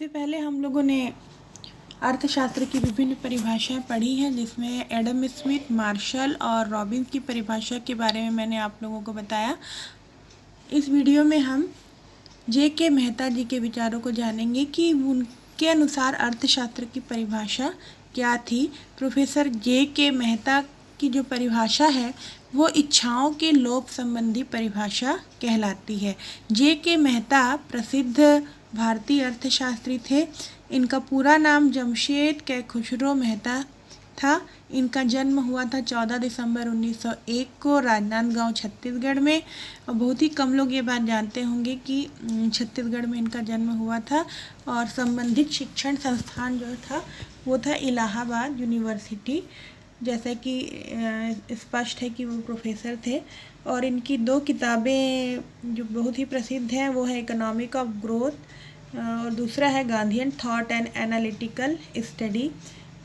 इससे पहले हम लोगों ने अर्थशास्त्र की विभिन्न परिभाषाएं पढ़ी हैं, जिसमें एडम स्मिथ, मार्शल और रॉबिन्स की परिभाषा के बारे में मैंने आप लोगों को बताया। इस वीडियो में हम जे.के. मेहता जी के विचारों को जानेंगे कि उनके अनुसार अर्थशास्त्र की परिभाषा क्या थी। Professor JK. मेहता की जो परिभाषा है वो इच्छाओं के लोप संबंधी परिभाषा कहलाती है। जे.के. मेहता प्रसिद्ध भारतीय अर्थशास्त्री थे। इनका पूरा नाम जमशेद के खुसरो मेहता था। इनका जन्म हुआ था 14 दिसंबर 1901 को राजनांदगांव छत्तीसगढ़ में। और बहुत ही कम लोग ये बात जानते होंगे कि छत्तीसगढ़ में इनका जन्म हुआ था। और संबंधित शिक्षण संस्थान जो था वो था इलाहाबाद यूनिवर्सिटी। जैसा कि स्पष्ट है कि वो प्रोफेसर थे। और इनकी दो किताबें जो बहुत ही प्रसिद्ध हैं वो है इकोनॉमिक ऑफ ग्रोथ और दूसरा है Gandhian thought and analytical study.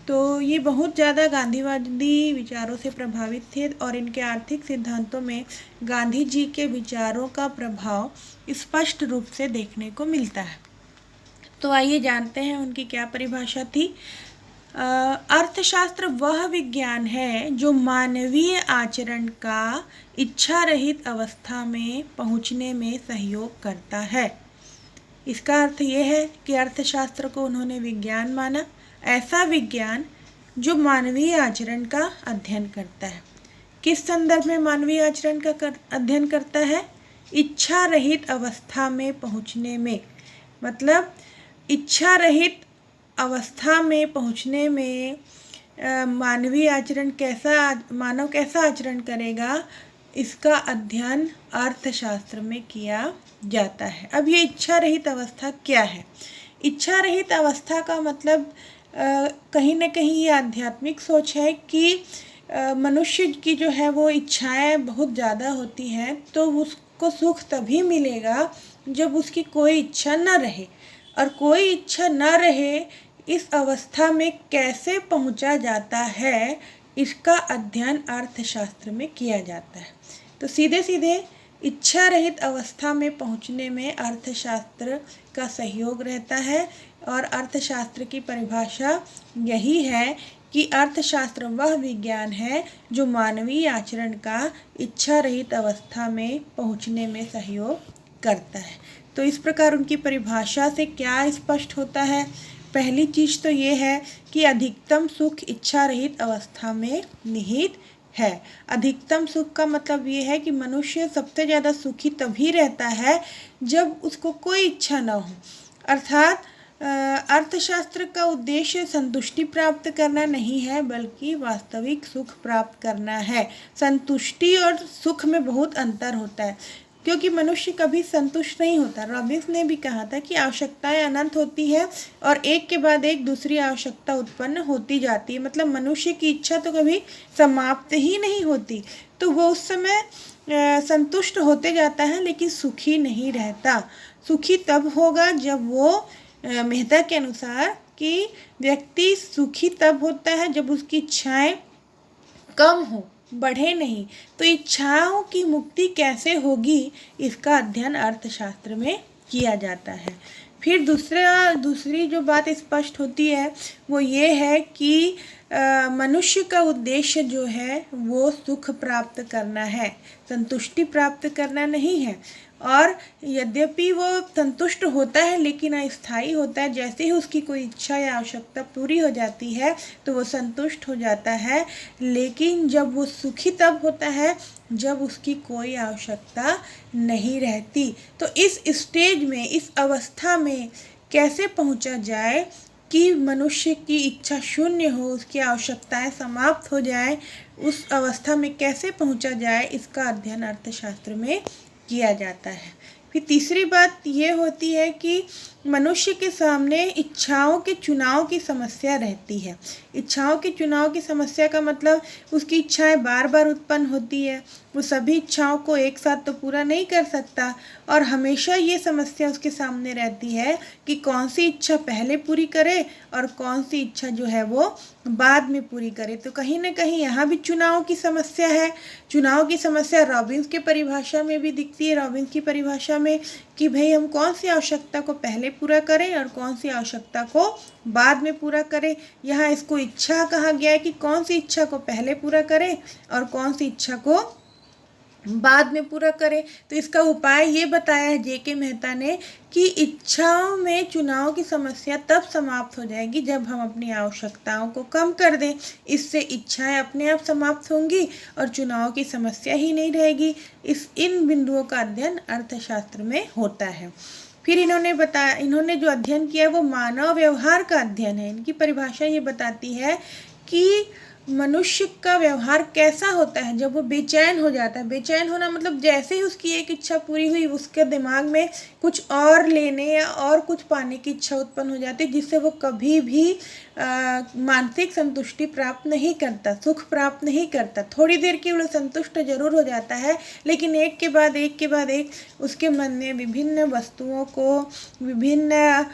तो ये बहुत ज़्यादा गांधीवादी विचारों से प्रभावित थे और इनके आर्थिक सिद्धांतों में गांधी जी के विचारों का प्रभाव स्पष्ट रूप से देखने को मिलता है। तो आइए जानते हैं उनकी क्या परिभाषा थी। अर्थशास्त्र वह विज्ञान है जो मानवीय आचरण का इच्छा रहित अवस्था में पहुंचने में सहयोग करता है। इसका अर्थ ये है कि अर्थशास्त्र को उन्होंने विज्ञान माना, ऐसा विज्ञान जो मानवीय आचरण का अध्ययन करता है। किस संदर्भ में मानवीय आचरण का अध्ययन करता है? इच्छा रहित अवस्था में पहुंचने में। मतलब इच्छा रहित अवस्था में पहुंचने में मानवीय आचरण मानव कैसा आचरण करेगा, इसका अध्ययन अर्थशास्त्र में किया जाता है। अब ये इच्छा रहित अवस्था क्या है? इच्छा रहित अवस्था का मतलब कहीं ना कहीं ये आध्यात्मिक सोच है कि मनुष्य की जो है वो इच्छाएं बहुत ज़्यादा होती हैं, तो उसको सुख तभी मिलेगा जब उसकी कोई इच्छा न रहे। और कोई इच्छा न रहे इस अवस्था में कैसे पहुंचा जाता है, इसका अध्ययन अर्थशास्त्र में किया जाता है। तो सीधे सीधे इच्छा रहित अवस्था में पहुंचने में अर्थशास्त्र का सहयोग रहता है। और अर्थशास्त्र की परिभाषा यही है कि अर्थशास्त्र वह विज्ञान है जो मानवीय आचरण का इच्छा रहित अवस्था में पहुंचने में सहयोग करता है। तो इस प्रकार उनकी परिभाषा से क्या स्पष्ट होता है? पहली चीज़ तो ये है कि अधिकतम सुख इच्छा रहित अवस्था में निहित है। अधिकतम सुख का मतलब ये है कि मनुष्य सबसे ज़्यादा सुखी तभी रहता है जब उसको कोई इच्छा ना हो। अर्थात अर्थशास्त्र का उद्देश्य संतुष्टि प्राप्त करना नहीं है, बल्कि वास्तविक सुख प्राप्त करना है। संतुष्टि और सुख में बहुत अंतर होता है, क्योंकि मनुष्य कभी संतुष्ट नहीं होता। रॉबिन्स ने भी कहा था कि आवश्यकताएं अनंत होती है और एक के बाद एक दूसरी आवश्यकता उत्पन्न होती जाती है। मतलब मनुष्य की इच्छा तो कभी समाप्त ही नहीं होती। तो वो उस समय संतुष्ट होते जाता है, लेकिन सुखी नहीं रहता। सुखी तब होगा जब वो मेहता के अनुसार कि व्यक्ति सुखी तब होता है जब उसकी इच्छाएं कम हो, बढ़े नहीं। तो इच्छाओं की मुक्ति कैसे होगी, इसका अध्ययन अर्थशास्त्र में किया जाता है। फिर दूसरी जो बात स्पष्ट होती है वो ये है कि मनुष्य का उद्देश्य जो है वो सुख प्राप्त करना है, संतुष्टि प्राप्त करना नहीं है। और यद्यपि वो संतुष्ट होता है लेकिन अस्थायी होता है। जैसे ही उसकी कोई इच्छा या आवश्यकता पूरी हो जाती है तो वो संतुष्ट हो जाता है, लेकिन जब वो सुखी तब होता है जब उसकी कोई आवश्यकता नहीं रहती। तो इस स्टेज में, इस अवस्था में कैसे पहुंचा जाए कि मनुष्य की इच्छा शून्य हो, उसकी आवश्यकताएं समाप्त हो जाए, उस अवस्था में कैसे पहुंचा जाए, इसका अध्ययन अर्थशास्त्र में किया जाता है। फिर तीसरी बात ये होती है कि मनुष्य के सामने इच्छाओं के चुनाव की समस्या रहती है। इच्छाओं के चुनाव की समस्या का मतलब उसकी इच्छाएं बार बार उत्पन्न होती है। वो सभी इच्छाओं को एक साथ तो पूरा नहीं कर सकता और हमेशा ये समस्या उसके सामने रहती है कि कौन सी इच्छा पहले पूरी करे और कौन सी इच्छा जो है वो बाद में पूरी करे। तो कहीं ना कहीं यहाँ भी चुनाव की समस्या है। चुनाव की समस्या रॉबिन्स के परिभाषा में भी दिखती है, रॉबिन्स की परिभाषा में, कि भाई हम कौन सी आवश्यकता को पहले पूरा करें और कौन सी आवश्यकता को बाद में पूरा करें। यहाँ इसको इच्छा कहा गया है कि कौन सी इच्छा को पहले पूरा करें और कौन सी इच्छा को बाद में पूरा करें। तो इसका उपाय ये बताया है जे.के. मेहता ने कि इच्छाओं में चुनाव की समस्या तब समाप्त हो जाएगी जब हम अपनी आवश्यकताओं को कम कर दें। इससे इच्छाएं अपने आप समाप्त होंगी और चुनाव की समस्या ही नहीं रहेगी। इन बिंदुओं का अध्ययन अर्थशास्त्र में होता है। फिर इन्होंने जो अध्ययन किया है वो मानव व्यवहार का अध्ययन है। इनकी परिभाषा ये बताती है कि मनुष्य का व्यवहार कैसा होता है जब वो बेचैन हो जाता है। बेचैन होना मतलब जैसे ही उसकी एक इच्छा पूरी हुई उसके दिमाग में कुछ और लेने या और कुछ पाने की इच्छा उत्पन्न हो जाती है, जिससे वो कभी भी मानसिक संतुष्टि प्राप्त नहीं करता, सुख प्राप्त नहीं करता। थोड़ी देर के लिए संतुष्ट जरूर हो जाता है, लेकिन एक के बाद एक उसके मन में विभिन्न वस्तुओं को, विभिन्न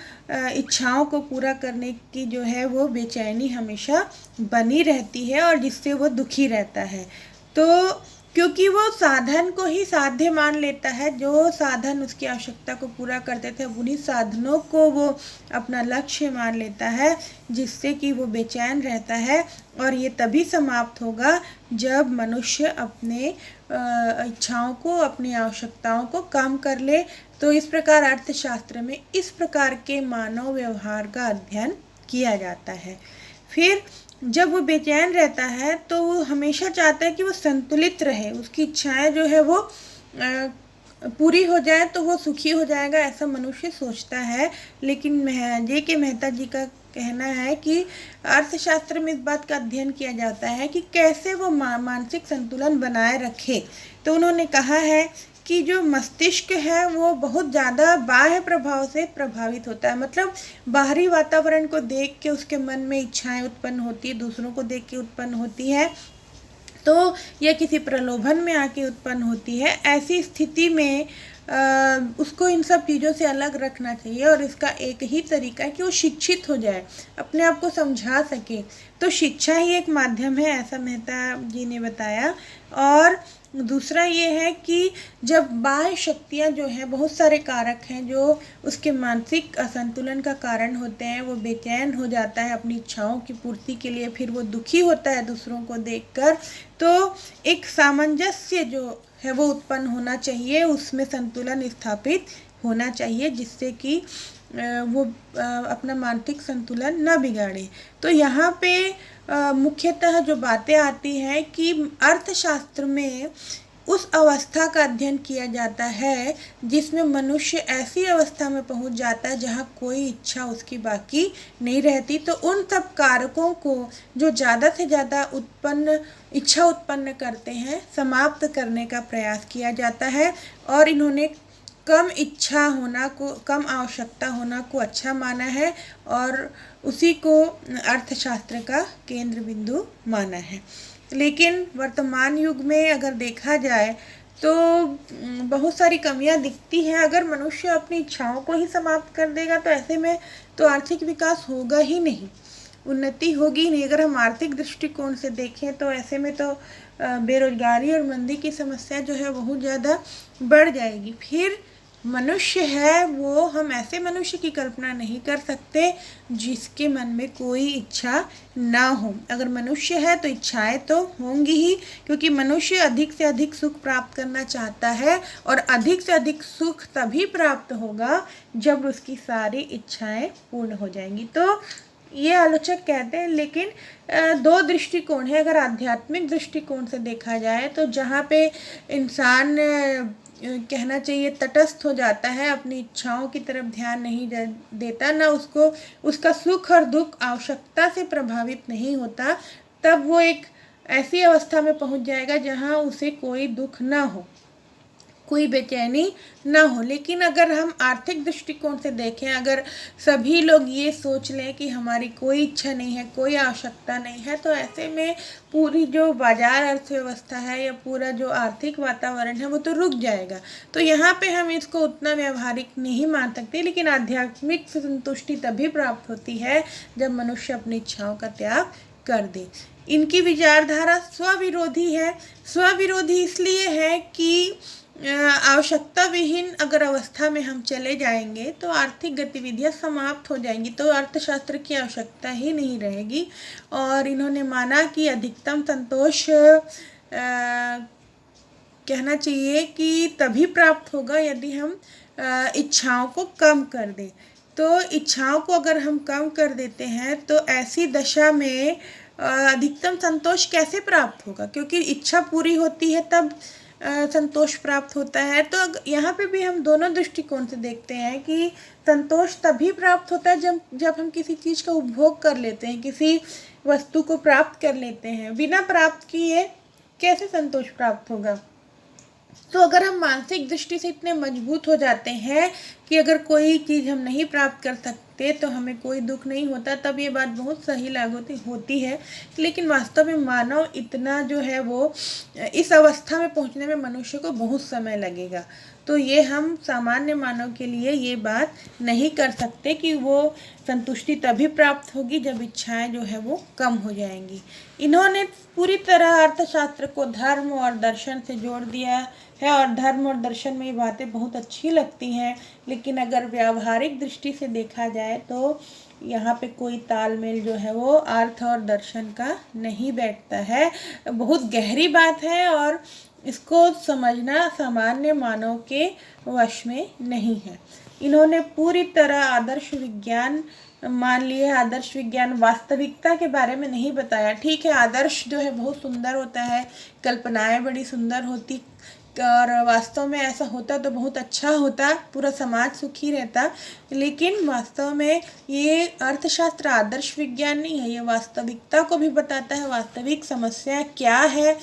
इच्छाओं को पूरा करने की जो है वो बेचैनी हमेशा बनी रहती है और जिससे वो दुखी रहता है। तो क्योंकि वो साधन को ही साध्य मान लेता है, जो साधन उसकी आवश्यकता को पूरा करते थे उन्हीं साधनों को वो अपना लक्ष्य मान लेता है, जिससे कि वो बेचैन रहता है। और ये तभी समाप्त होगा जब मनुष्य अपने इच्छाओं को, अपनी आवश्यकताओं को कम कर ले। तो इस प्रकार अर्थशास्त्र में इस प्रकार के मानव व्यवहार का अध्ययन किया जाता है। फिर जब वो बेचैन रहता है तो वो हमेशा चाहता है कि वो संतुलित रहे, उसकी इच्छाएं जो है वो पूरी हो जाए तो वो सुखी हो जाएगा, ऐसा मनुष्य सोचता है। लेकिन जे.के. मेहता जी का कहना है कि अर्थशास्त्र में इस बात का अध्ययन किया जाता है कि कैसे वो मानसिक संतुलन बनाए रखे। तो उन्होंने कहा है कि जो मस्तिष्क है वो बहुत ज़्यादा बाह्य प्रभाव से प्रभावित होता है। मतलब बाहरी वातावरण को देख के उसके मन में इच्छाएं उत्पन्न होती है, दूसरों को देख के उत्पन्न होती है, तो यह किसी प्रलोभन में आके उत्पन्न होती है। ऐसी स्थिति में उसको इन सब चीज़ों से अलग रखना चाहिए और इसका एक ही तरीका है कि वो शिक्षित हो जाए, अपने आप को समझा सके। तो शिक्षा ही एक माध्यम है, ऐसा मेहता जी ने बताया। और दूसरा ये है कि जब बाह्य शक्तियाँ जो हैं, बहुत सारे कारक हैं जो उसके मानसिक असंतुलन का कारण होते हैं, वो बेचैन हो जाता है अपनी इच्छाओं की पूर्ति के लिए, फिर वो दुखी होता है दूसरों को देखकर। तो एक सामंजस्य जो है वो उत्पन्न होना चाहिए, उसमें संतुलन स्थापित होना चाहिए, जिससे कि वो अपना मानसिक संतुलन न बिगाड़े। तो यहाँ पे मुख्यतः जो बातें आती हैं कि अर्थशास्त्र में उस अवस्था का अध्ययन किया जाता है जिसमें मनुष्य ऐसी अवस्था में पहुंच जाता है जहां कोई इच्छा उसकी बाकी नहीं रहती। तो उन सब कारकों को जो ज़्यादा से ज़्यादा इच्छा उत्पन्न करते हैं, समाप्त करने का प्रयास किया जाता है। और इन्होंने कम इच्छा होना को, कम आवश्यकता होना को अच्छा माना है और उसी को अर्थशास्त्र का केंद्र बिंदु माना है। लेकिन वर्तमान युग में अगर देखा जाए तो बहुत सारी कमियां दिखती हैं। अगर मनुष्य अपनी इच्छाओं को ही समाप्त कर देगा तो ऐसे में तो आर्थिक विकास होगा ही नहीं, उन्नति होगी नहीं। अगर हम आर्थिक दृष्टिकोण से देखें तो ऐसे में तो बेरोजगारी और मंदी की समस्या जो है बहुत ज़्यादा बढ़ जाएगी। फिर मनुष्य है वो, हम ऐसे मनुष्य की कल्पना नहीं कर सकते जिसके मन में कोई इच्छा ना हो। अगर मनुष्य है तो इच्छाएं तो होंगी ही, क्योंकि मनुष्य अधिक से अधिक सुख प्राप्त करना चाहता है और अधिक से अधिक सुख तभी प्राप्त होगा जब उसकी सारी इच्छाएं पूर्ण हो जाएंगी। तो ये आलोचक कहते हैं, लेकिन दो दृष्टिकोण है। अगर आध्यात्मिक दृष्टिकोण से देखा जाए तो जहाँ पे इंसान कहना चाहिए तटस्थ हो जाता है, अपनी इच्छाओं की तरफ ध्यान नहीं देता, ना उसको उसका सुख और दुख आवश्यकता से प्रभावित नहीं होता, तब वो एक ऐसी अवस्था में पहुंच जाएगा जहां उसे कोई दुख ना हो, कोई बेचैनी ना हो। लेकिन अगर हम आर्थिक दृष्टिकोण से देखें, अगर सभी लोग ये सोच लें कि हमारी कोई इच्छा नहीं है, कोई आवश्यकता नहीं है, तो ऐसे में पूरी जो बाजार अर्थव्यवस्था है या पूरा जो आर्थिक वातावरण है वो तो रुक जाएगा। तो यहाँ पे हम इसको उतना व्यावहारिक नहीं मान सकते। लेकिन आध्यात्मिक संतुष्टि तभी प्राप्त होती है जब मनुष्य अपनी इच्छाओं का त्याग कर दे। इनकी विचारधारा स्वविरोधी है। स्वविरोधी इसलिए है कि आवश्यकता विहीन अगर अवस्था में हम चले जाएंगे तो आर्थिक गतिविधियां समाप्त हो जाएंगी, तो अर्थशास्त्र की आवश्यकता ही नहीं रहेगी। और इन्होंने माना कि अधिकतम संतोष कहना चाहिए कि तभी प्राप्त होगा यदि हम इच्छाओं को कम कर दें। तो इच्छाओं को अगर हम कम कर देते हैं तो ऐसी दशा में अधिकतम संतोष कैसे प्राप्त होगा, क्योंकि इच्छा पूरी होती है तब संतोष प्राप्त होता है। तो यहाँ पे भी हम दोनों दृष्टिकोण से देखते हैं कि संतोष तभी प्राप्त होता है जब हम किसी चीज़ का उपभोग कर लेते हैं, किसी वस्तु को प्राप्त कर लेते हैं। बिना प्राप्त किए कैसे संतोष प्राप्त होगा। तो अगर हम मानसिक दृष्टि से इतने मजबूत हो जाते हैं कि अगर कोई चीज़ हम नहीं प्राप्त कर सकते तो हमें कोई दुख नहीं होता, तब ये बात बहुत सही लागू होती है। लेकिन वास्तव में मानव इतना जो है वो इस अवस्था में पहुंचने में मनुष्य को बहुत समय लगेगा। तो ये हम सामान्य मानव के लिए ये बात नहीं कर सकते कि वो संतुष्टि तभी प्राप्त होगी जब इच्छाएं जो है वो कम हो जाएंगी। इन्होंने पूरी तरह अर्थशास्त्र को धर्म और दर्शन से जोड़ दिया है और धर्म और दर्शन में ये बातें बहुत अच्छी लगती हैं, लेकिन अगर व्यावहारिक दृष्टि से देखा जाए तो यहाँ पे कोई तालमेल जो है वो अर्थ और दर्शन का नहीं बैठता है। बहुत गहरी बात है और इसको समझना सामान्य मानव के वश में नहीं है। इन्होंने पूरी तरह आदर्श विज्ञान मान लिया। आदर्श विज्ञान वास्तविकता के बारे में नहीं बताया। ठीक है, आदर्श जो है बहुत सुंदर होता है, कल्पनाएं बड़ी सुंदर होती और वास्तव में ऐसा होता तो बहुत अच्छा होता, पूरा समाज सुखी रहता। लेकिन वास्तव में ये अर्थशास्त्र आदर्श विज्ञान नहीं है, ये वास्तविकता को भी बताता है, वास्तविक समस्या क्या है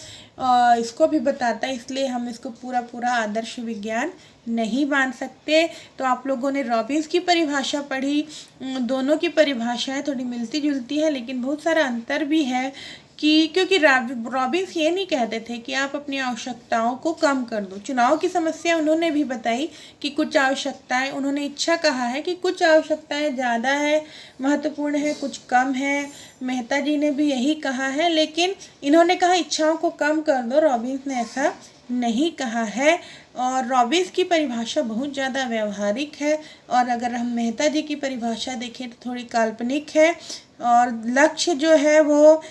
इसको भी बताता है। इसलिए हम इसको पूरा आदर्श विज्ञान नहीं मान सकते। तो आप लोगों ने रॉबिन्स की परिभाषा पढ़ी, दोनों की परिभाषाएं थोड़ी मिलती जुलती है लेकिन बहुत सारा अंतर भी है कि क्योंकि रॉबिन्स ये नहीं कहते थे कि आप अपनी आवश्यकताओं को कम कर दो। चुनाव की समस्या उन्होंने भी बताई कि कुछ आवश्यकताएं, उन्होंने इच्छा कहा है कि कुछ आवश्यकताएं ज़्यादा है, महत्वपूर्ण है, कुछ कम है। मेहता जी ने भी यही कहा है, लेकिन इन्होंने कहा इच्छाओं को कम कर दो। रॉबिन्स ने ऐसा नहीं कहा है और रॉबिन्स की परिभाषा बहुत ज़्यादा व्यवहारिक है और अगर हम मेहता जी की परिभाषा देखें तो थोड़ी काल्पनिक है। और लक्ष्य जो है वो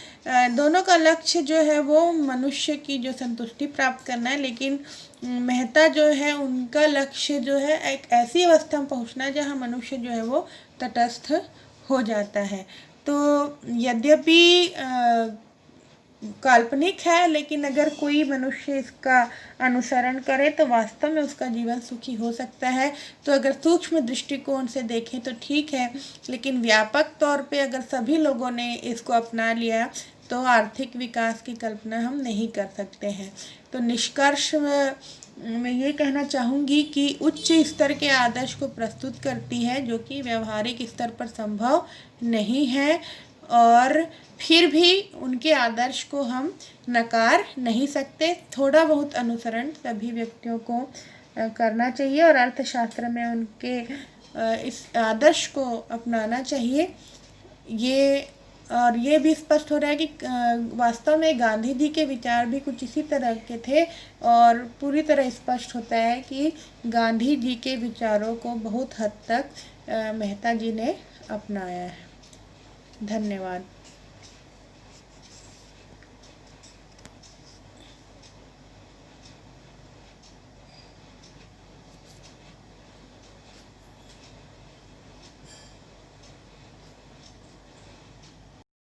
दोनों का लक्ष्य जो है वो मनुष्य की जो संतुष्टि प्राप्त करना है, लेकिन मेहता जो है उनका लक्ष्य जो है एक ऐसी अवस्था में पहुंचना जहां मनुष्य जो है वो तटस्थ हो जाता है। तो यद्यपि काल्पनिक है, लेकिन अगर कोई मनुष्य इसका अनुसरण करे तो वास्तव में उसका जीवन सुखी हो सकता है। तो अगर सूक्ष्म दृष्टिकोण से देखें तो ठीक है, लेकिन व्यापक तौर पे अगर सभी लोगों ने इसको अपना लिया तो आर्थिक विकास की कल्पना हम नहीं कर सकते हैं। तो निष्कर्ष मैं ये कहना चाहूँगी कि उच्च स्तर के आदर्श को प्रस्तुत करती है जो कि व्यवहारिक स्तर पर संभव नहीं है और फिर भी उनके आदर्श को हम नकार नहीं सकते। थोड़ा बहुत अनुसरण सभी व्यक्तियों को करना चाहिए और अर्थशास्त्र में उनके इस आदर्श को अपनाना चाहिए। ये भी स्पष्ट हो रहा है कि वास्तव में गांधी जी के विचार भी कुछ इसी तरह के थे और पूरी तरह स्पष्ट होता है कि गांधी जी के विचारों को बहुत हद तक मेहता जी ने अपनाया है। धन्यवाद।